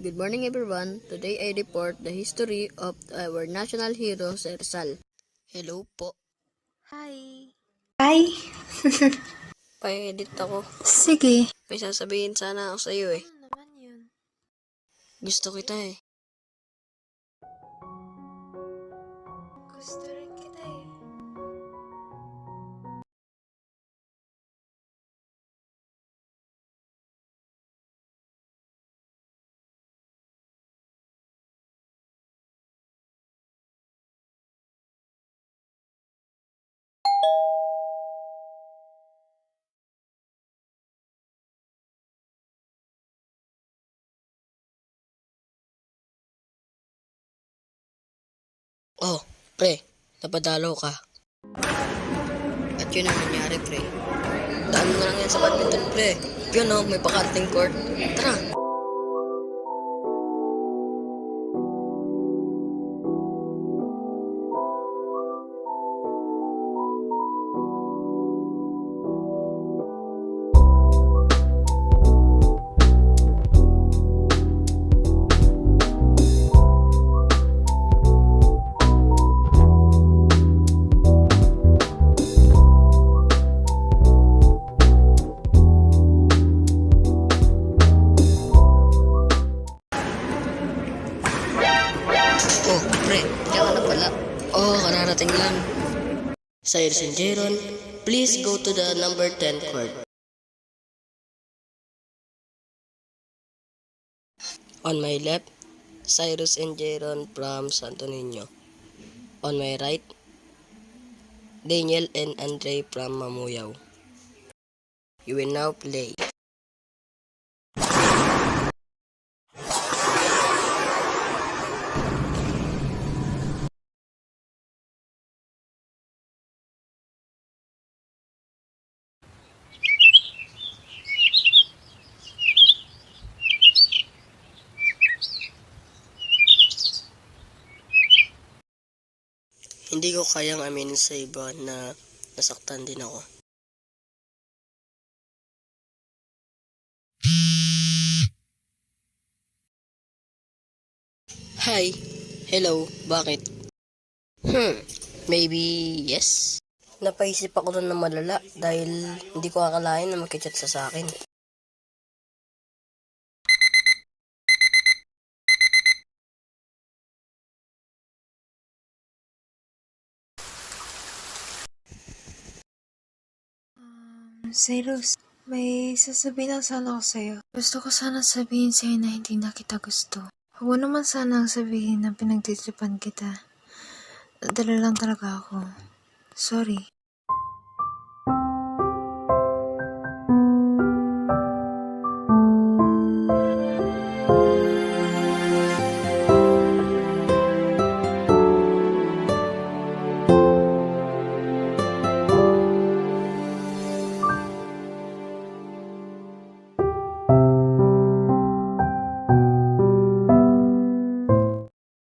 Good morning everyone. Today I report the history of our national hero, Sir Rizal. Hello po. Hi. Hi. Pa-edit ako. Sige. May sasabihin sana ako sa iyo eh. Ano naman yun? Gusto kita eh. Gusto rin kita eh. Oh, pre. Napadalo ka. At yun ang nangyari, pre. Daan mo na lang yan sa badminton, pre. Yun oh, may pakarting court. Tara. Oh, pre. Diyan ka na pala. Oh, kararating lang. Cyrus and Jeron, please go to the number 10 court. On my left, Cyrus and Jeron from Santo Niño. On my right, Daniel and Andre from Mamuyao. You will now play. Hindi ko kayang aminin sa iba na nasaktan din ako. Hi. Hello. Bakit? Maybe yes. Napaisip ako doon na malala dahil hindi ko akalain na makichat sa akin. Cyrus, may sasabihin lang sana ako sa'yo. Gusto ko sana sabihin sa'yo na hindi na kita gusto. Huwag mo naman sana sabihin na pinagtitripan kita. Nadala lang talaga ako. Sorry.